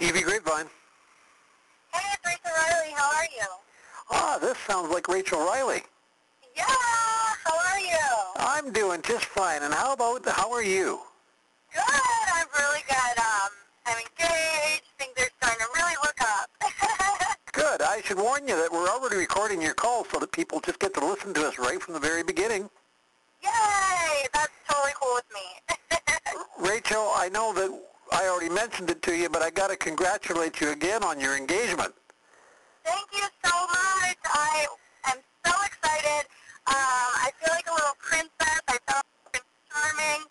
TV Grapevine. Hey, it's Rachel Reilly. How are you? Ah, this sounds like Rachel Reilly. Yeah, how are you? I'm doing just fine. And how are you? Good, I'm really good. I'm engaged. Things are starting to really look up. Good. I should warn you that we're already recording your call so that people just get to listen to us right from the very beginning. Yay! That's totally cool with me. Rachel, I know that I already mentioned it to you, but I got to congratulate you again on your engagement. Thank you so much. I am so excited. I feel like a little princess. I felt charming.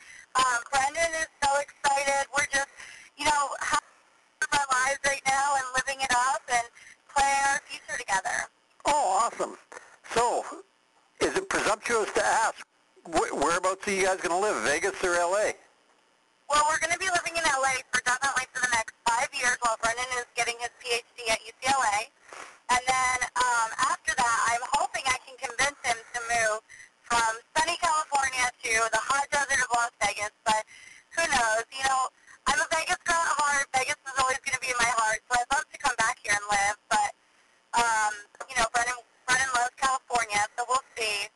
Brendan is so excited. We're just, having our lives right now and living it up and planning our future together. Oh, awesome. So, is it presumptuous to ask, whereabouts are you guys going to live, Vegas or L.A.? Well, we're going to be living in L.A. definitely for the next 5 years while Brendan is getting his Ph.D. at UCLA. And then after that, I'm hoping I can convince him to move from sunny California to the hot desert of Las Vegas. But who knows? I'm a Vegas girl at heart. Vegas is always going to be in my heart. So I'd love to come back here and live. But, Brendan loves California, so we'll see.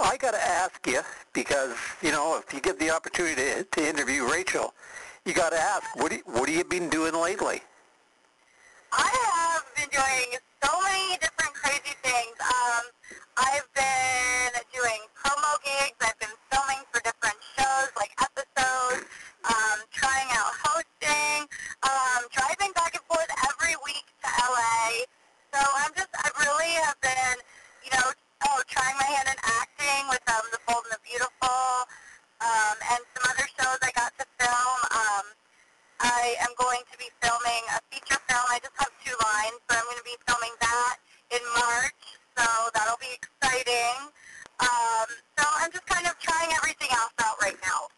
I got to ask you, because, if you get the opportunity to interview Rachel, you got to ask, what have you been doing lately? I have been doing so many different crazy things. I've been doing promo gigs. I've been filming for different shows, like episodes, trying out hosting, driving back and forth every week to LA. So I really have been, trying my hand in acting with The Bold and the Beautiful, and some other shows I got to film. I am going to be filming a feature film. I just have 2 lines, but I'm going to be filming that in March, so that'll be exciting. So I'm just kind of trying everything else out right now.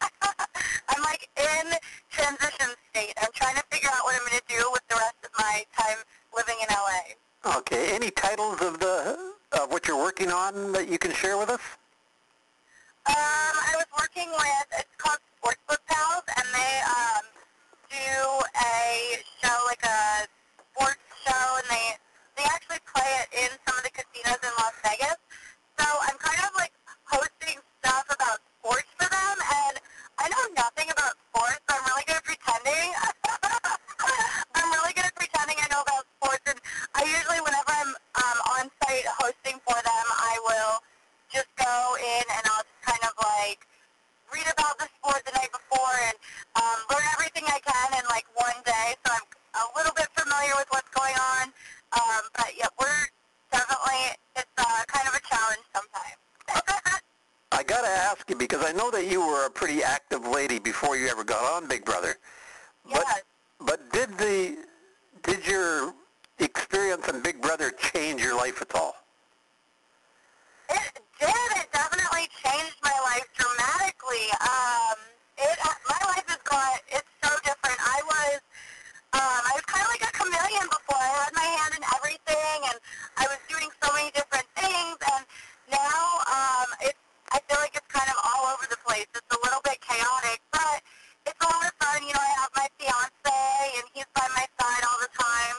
I'm like in transition state. I'm trying to figure out what I'm going to do with the rest of my time living in LA. Okay. Any titles of what you're working on that you can share with us? I was working with, it's called Sportsbook Pals, and they do a show, like a sports show, and they actually play it in some of the casinos in Las Vegas. So I'm kind of like hosting stuff about sports for them, and I know nothing about sports, so I'm really good at pretending. I'm really good at pretending I know about sports, and I usually, whenever I'm on site hosting for them, I will just go in and I'll just kind of like read about the sport the night before and learn everything I can in like one day, so I'm a little bit familiar with what's going on. But yeah, we're definitely, it's kind of a challenge sometimes. I got to ask you, because I know that you were a pretty active lady before you ever got on Big Brother. Yes. But did your experience in Big Brother change your life at all? It did. It definitely changed my life dramatically. My life has it's so different. I was kind of like a chameleon before. I had my hand in everything, and I was doing so many different things, and now I feel like it's kind of all over the place. It's a little bit chaotic, but it's a lot of fun. I have my fiance, and he's by my side all the time.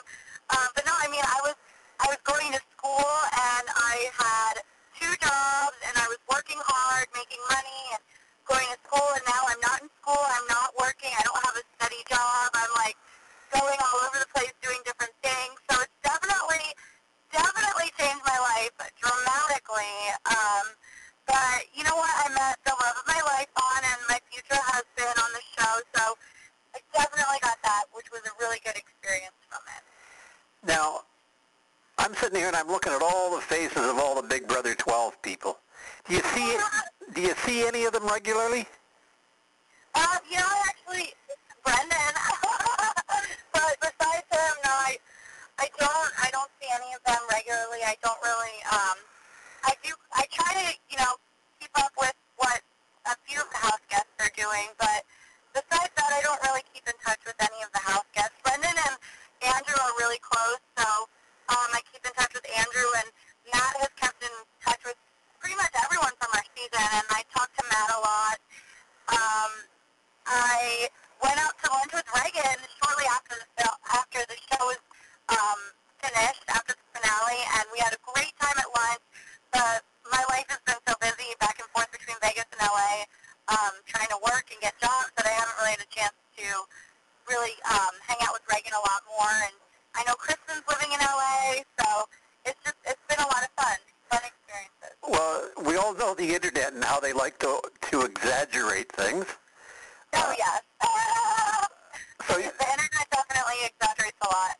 But no, I was going to school, and I had 2 jobs, and I was working hard, making money, and going to school, and now I'm not in school, I'm not working, I don't have a steady job, I'm like going all over the place doing different things, so it's definitely changed my life dramatically, but you know what, I met the love of my life on, and my future husband on the show, so I definitely got that, which was a really good experience from it. Now, I'm sitting here and I'm looking at all the faces of all the Big Brother 12 people. Do you see any of them regularly? Actually, Brendan. But besides him, no, I don't see any of them regularly. I don't really. I try to, keep up with what a few of the house guests are doing, but besides that, I don't really keep in touch with any of the house guests. Brendan and Andrew are really close, so I keep in touch with Andrew, and Matt has kept in touch with pretty much everyone from our season, and I talk to Matt a lot. I went out to lunch with Reagan shortly after to really hang out with Reagan a lot more. And I know Kristen's living in LA, so it's been a lot of fun experiences. Well, we all know the internet and how they like to exaggerate things. Oh, yes. So the internet definitely exaggerates a lot.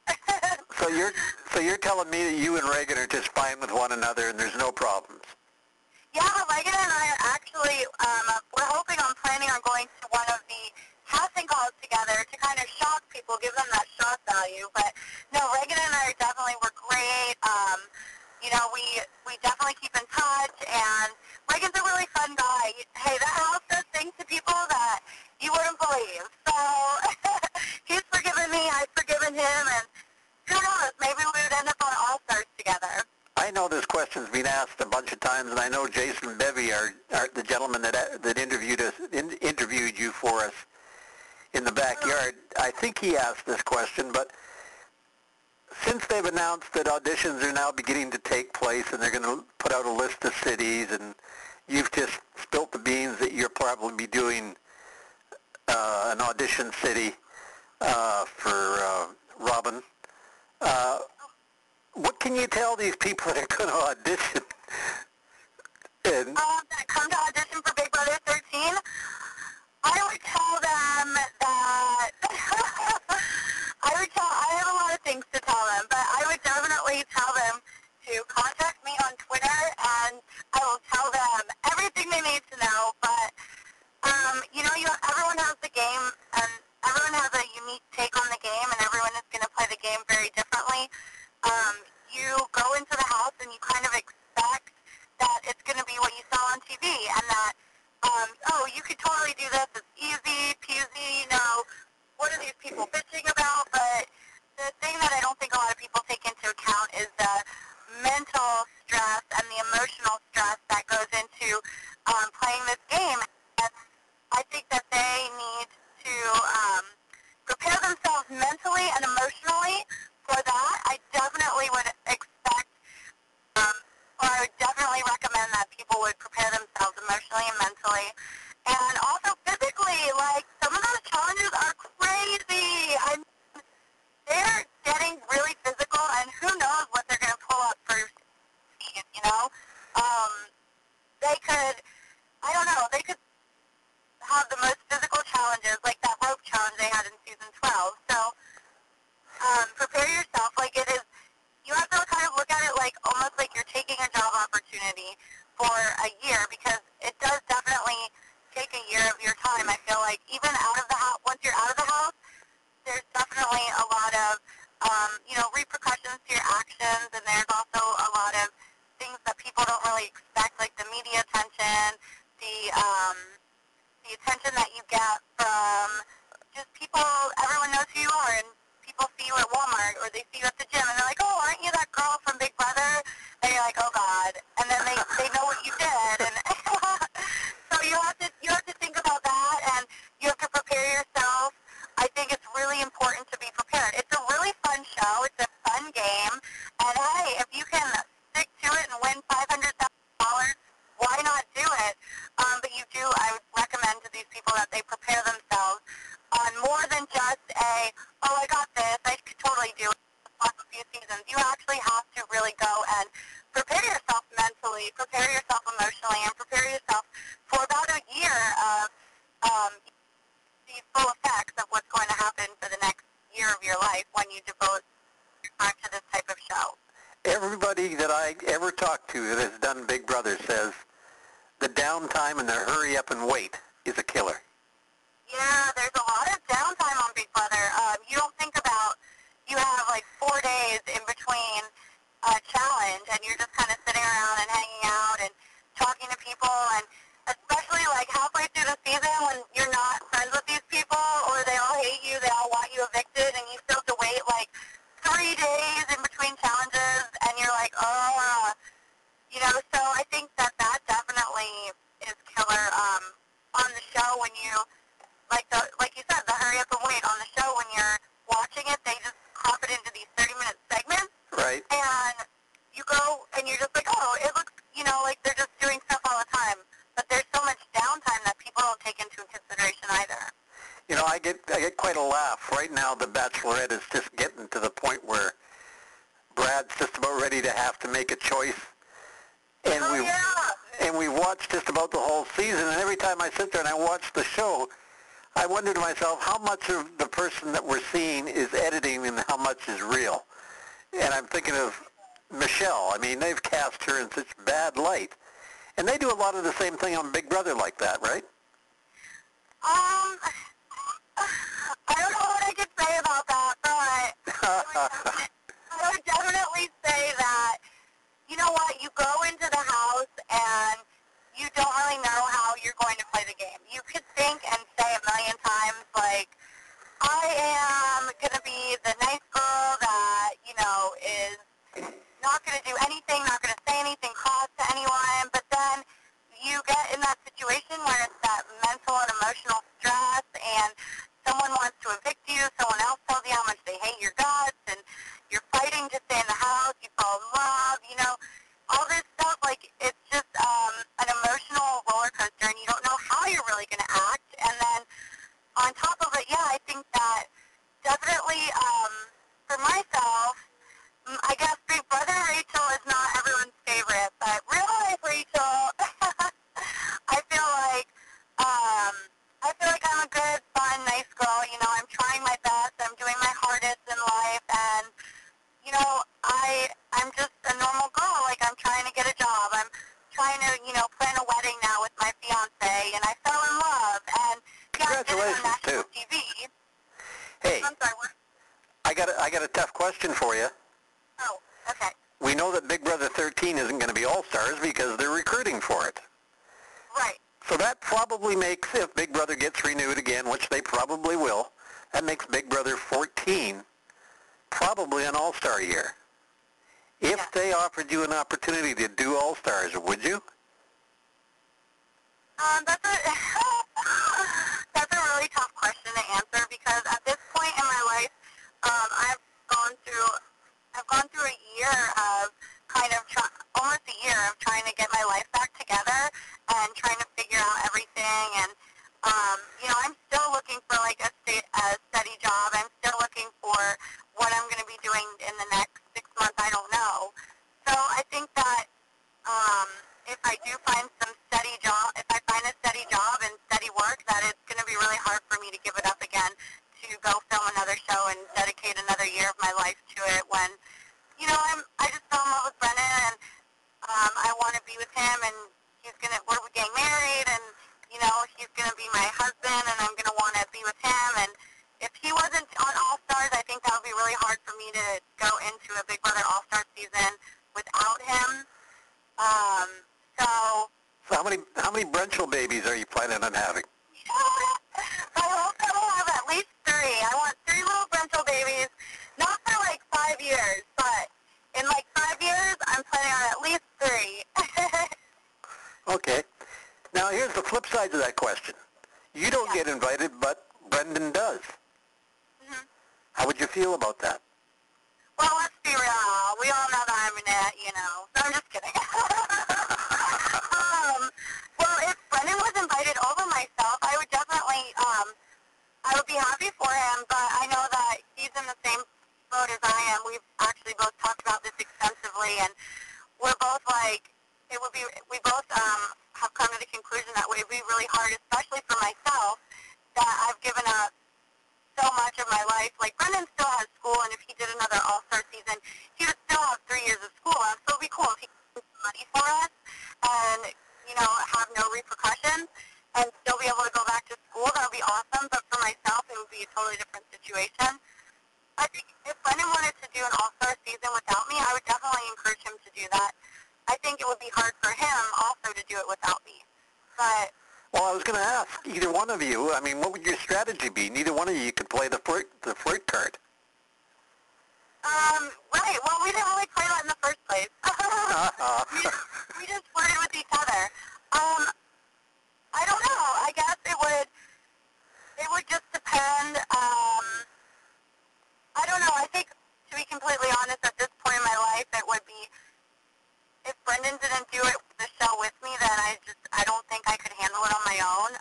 so you're telling me that you and Reagan are just fine with one another and there's no problems? Yeah, Reagan and I are actually, we're hoping on planning on going to one of the casting calls together to kind of shock people, give them that shock value. But no, Reagan and I we're great. You know, we definitely keep in touch, and Reagan's a really fun guy. Hey, that house does things to people that you wouldn't believe. So he's forgiven me, I've forgiven him, and who knows, maybe we would end up on All-Stars together. I know this question's been asked a bunch of times, and I know Jason Bevy, are the gentleman that interviewed you for us in the backyard. I think he asked this question, but since they've announced that auditions are now beginning to take place and they're going to put out a list of cities, and you've just spilt the beans that you'll probably be doing an audition city for Robin, what can you tell these people that are going to audition? That come to audition for Big Brother 13? I would tell them that I have a lot of things to tell them, but I would definitely tell them to contact me on Twitter, and I will tell them everything they need to know. But you know, everyone has the game, and everyone has a unique take on the game, and everyone is going to play the game very differently. You go into the house and you kind of expect that it's going to be what you saw on TV, and that oh, you could totally do this. It's easy peasy. You know, what are these people bitching about? But the thing that I don't think a lot of people take into account is the mental stress and the emotional stress that goes into playing this game. And I think that they need to prepare themselves mentally and emotionally for that. I definitely would expect, or I would definitely recommend that people would prepare themselves emotionally and mentally. And also physically, like, some of those challenges are crazy. They're getting really physical, and who knows what they're going to pull up for speed, you know? They could, I don't know, they could have the most physical challenges, like that rope challenge they had in season 12. So prepare yourself. Like, it is, you have to kind of look at it like almost like you're taking a job opportunity for a year, because it does definitely take a year of your time. I feel like even out of the house, once you're out of the house, there's definitely a lot of, you know, repercussions to your actions, and there's also a lot of things that people don't really expect, like the media attention, the attention that you get from just people. Everyone knows who you are, and people see you at Walmart, or they see you at the gym, and they're like, oh, aren't you that girl from Big Brother? And you're like, oh, God. And then they know what you did. And so you have to think about that, and you have to prepare yourself. I think it's really important to be prepared. It's a really fun show. It's a fun game. And, hey, if you can stick to it and win $500,000, why not do it? But I would recommend to these people that they prepare themselves on more than just oh, I got this, I could totally do it, plus a few seasons. You actually have to really go and prepare yourself mentally, prepare yourself emotionally, and prepare yourself for about a year of the full effects of what's going to happen for the next year of your life when you devote your time to this type of show. Everybody that I ever talked to that has done Big Brother says the downtime and the hurry up and wait is a killer. Yeah, there's a lot of downtime on Big Brother. You don't think about, you have like 4 days in between a challenge, and you're just kind of sitting around and hanging out and talking to people, and especially like halfway through the season when you're not friends with these people, or they all hate you, they all want you evicted, and you still have to wait like 3 days in between challenges, and you're like, oh, you know, so I think that definitely is killer on the show when get quite a laugh. Right now, The Bachelorette is just getting to the point where Brad's just about ready to have to make a choice. And we watched just about the whole season, and every time I sit there and I watch the show, I wonder to myself how much of the person that we're seeing is editing and how much is real. And I'm thinking of Michelle. I mean, they've cast her in such bad light. And they do a lot of the same thing on Big Brother like that, right? I don't know what I could say about that, but I would definitely say that, you know what, you go into the house and you don't really know how you're going to play the game. You could think and say a million times, like, I am going to be the nice girl that, you know, is not going to do anything, not going to say anything cross to anyone, but then you get in that situation where it's that mental and emotional stress, and someone wants to evict you, someone else tells you how much they hate your guts, and you're fighting to stay in the house, you fall in love, you know, all this stuff, like, it's just an emotional roller coaster, and you don't know how you're really going to act, and then on top of it, yeah, I think that definitely, for myself, I guess Big Brother Rachel is not everyone's favorite, but real life Rachel, I feel like I'm a good, fun, nice girl. You know, I'm trying my best. I'm doing my hardest in life, and you know, I'm just a normal girl. Like, I'm trying to get a job. I'm trying to, you know, plan a wedding now with my fiance, and I fell in love. And yeah, I did it on national TV. Hey, I'm sorry. What? I got a tough question for you. Oh, okay. We know that Big Brother 13 isn't going to be All-Stars because they're recruiting for it. Right. So that probably makes, if Big Brother gets renewed again, which they probably will, that makes Big Brother 14 probably an All-Star year. If they offered you an opportunity to do All-Stars, would you? That's a really tough question to answer, because at this point in my life, I've gone through a year of almost a year of trying to get my life back together and trying to figure out everything. And you know, I'm still looking for like a steady job. I'm still looking for what I'm going to be doing in the next 6 months. I don't know. So I think that if I do find if I find a steady job and steady work, that it's going to be really hard for me to give it up again to go film another show and dedicate another year of my life to it when, you know, I just fell in love with Brennan, and I want to be with him, and we're getting married, and, you know, he's going to be my husband, and I'm going to want to be with him, and if he wasn't on All-Stars, I think that would be really hard for me to go into a Big Brother All-Star season without him. So how many Brenchel babies are you planning on having? I hope I will have at least 3. I want 3 little Brenchel babies, not for like 5 years, but in like 5 years, I'm planning on at least 3. Okay. Now here's the flip side to that question. You don't get invited, but Brendan does. Mm-hmm. How would you feel about that? Well, let's be real. We all know that I'm in it, you know. So I'm just kidding. Well, if Brendan was invited over myself, I would definitely, I would be happy for him, but I know that he's in the same boat as I am. We've actually both talked about this extensively, and we're both like, we both have come to the conclusion that it would be really hard, especially for myself, that I've given up so much of my life. Like, Brendan still has school, and if he did another All-Star season, he would still have 3 years of school left, so it would be cool if he could get money for us and, you know, have no repercussions and still be able to go back to school. That would be awesome, but for myself, it would be a totally different situation. I think if Brendan wanted to do an All-Star season without me, I would definitely encourage him to do that. I think it would be hard for him also to do it without me. But well, I was going to ask either one of you. I mean, what would your strategy be? Neither one of you could play the flirt card. Right. Well, we didn't really play that in the first place. we just flirted with each other. I don't know. I guess it would just depend. I don't know. I think, to be completely honest, at this point in my life, it would be, if Brendan didn't do it, the show with me, then I don't think I could handle it on my own.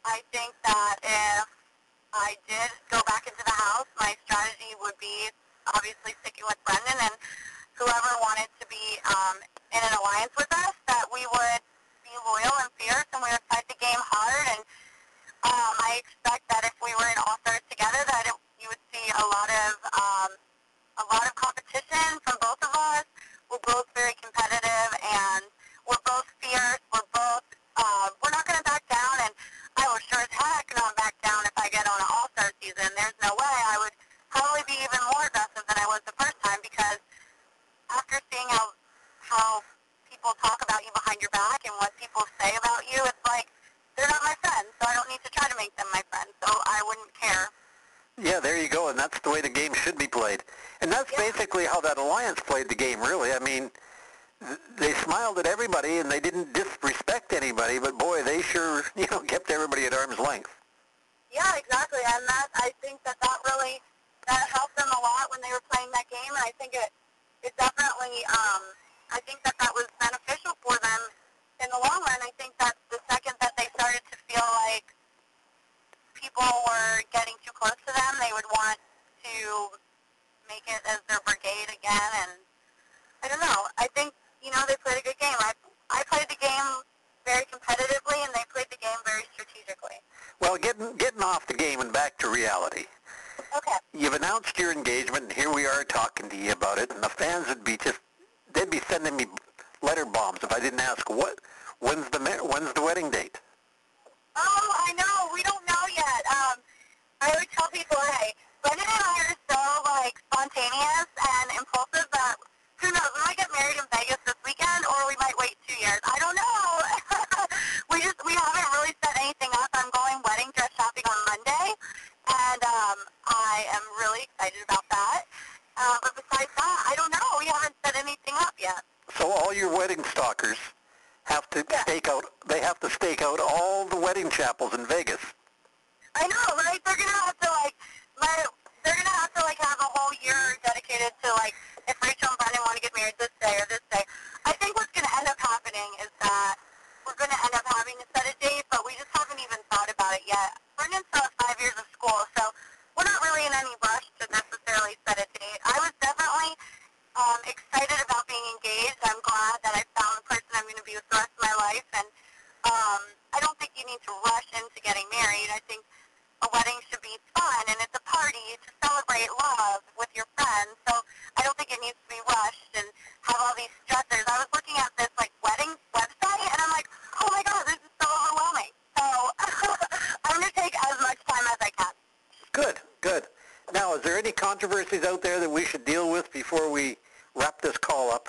I think that if I did go back into the house, my strategy would be obviously sticking with Brendan, and whoever wanted to be in an alliance with us, that we would be loyal and fierce, and we would fight the game hard. And I expect that if we were in All-Stars together, that you would see a lot of competition from both of us. We're both very competitive, and we're both fierce. We're not going to back down, and I will sure as heck not back down if I get on an All-Star season. There's no way. I would probably be even more aggressive than I was the first time, because after seeing how people talk about you behind your back and what people say about you, it's like they're not my friends, so I don't need to try to make them my friends, so I wouldn't care. Yeah, there you go, and that's the way the game should be played. And that's basically how that alliance played the game, really. I mean, they smiled at everybody, and they didn't disrespect anybody, but boy, they sure, kept everybody at arm's length. Yeah, exactly, and I think that really helped them a lot when they were playing that game, and I think it definitely, I think that was beneficial for them in the long run. I think that the second that they started to feel like people were getting too close to them, they would want to make it as their brigade again, and I don't know. I think, they played a good game. I played the game very competitively, and they played the game very strategically. Well, getting off the game and back to reality. Okay. You've announced your engagement, and here we are talking to you about it, and the fans they'd be sending me letter bombs if I didn't ask, when's the wedding date? Oh, I know. We don't know yet. I always tell people, hey, Brendan and I are so, spontaneous and impulsive that, who knows, we might get married in Vegas this weekend, or we might wait 2 years. I don't know. We haven't really set anything up. I'm going wedding dress shopping on Monday, and I am really excited about that. But besides that, I don't know. We haven't set anything up yet. So all your wedding stalkers have to stake out all the wedding chapels in Vegas. I know, right? They're gonna have to have a whole year dedicated to if Rachel and Brendan want to get married this day or this day. I think what's gonna end up happening is that we're gonna end up having to set a date, but we just haven't even thought about it yet. Brendan still has 5 years of school, so we're not really in any rush to necessarily set a date. I was definitely excited about being engaged. I'm glad that I found the person I'm going to be with the rest of my life, and I don't think you need to rush into getting married. I think a wedding should be fun, and it's a party to celebrate love with your friends, so I don't think it needs to be rushed and have all these stressors. I was looking at this wedding website, and I'm like, oh my god, this is so overwhelming. So I'm going to take as much time as I can. Good. Now, is there any controversies out there that we should deal with before we wrap this call up?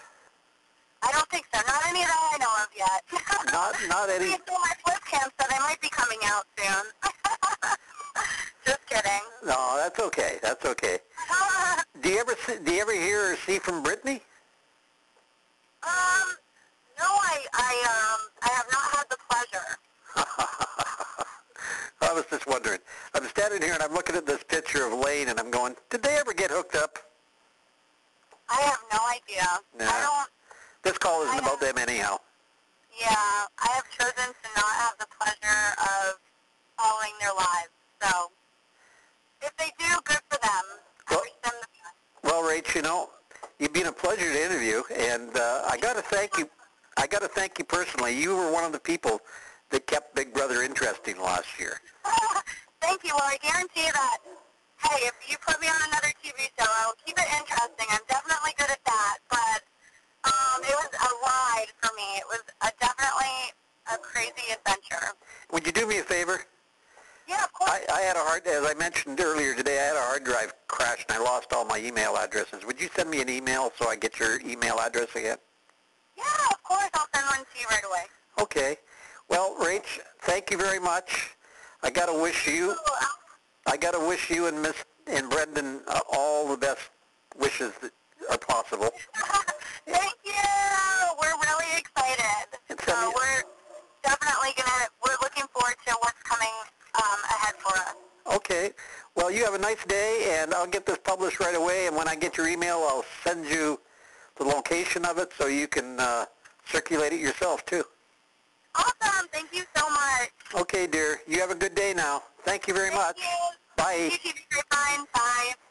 I don't think so. Not any that I know of yet. Not any. My flip cam said they might be coming out soon. Just kidding. No, that's okay. Do you ever hear or see from Brittany? No, I have not had the pleasure. I was just wondering. I'm standing here and I'm looking at this picture of Lane and I'm going, did they ever get hooked up? I have no idea. Nah. This call isn't about them anyhow. Yeah, I have chosen to not have the pleasure of following their lives. So, if they do, good for them. I wish them the best. Well, Rach, you've been a pleasure to interview, and I got to thank you. Personally. You were one of the people that kept Big Brother interesting last year. Thank you. Well, I guarantee that, hey, if you put me on another TV show, I will keep it interesting. I'm definitely good at that, but it was a ride for me. It was definitely a crazy adventure. Would you do me a favor? Yeah, of course. I had as I mentioned earlier today, I had a hard drive crash and I lost all my email addresses. Would you send me an email so I get your email address again? Yeah, of course. I'll send one to you right away. Okay. Well, Rach, thank you very much. I got to wish you and Brendan all the best wishes that are possible. Thank you. We're really excited. We're definitely we're looking forward to what's coming ahead for us. Okay. Well, you have a nice day, and I'll get this published right away, and when I get your email, I'll send you the location of it so you can circulate it yourself, too. Awesome. Thank you so much. Okay, dear. You have a good day now. Thank you very much. Thank you. Bye. Bye. TTV Grapevine. Bye.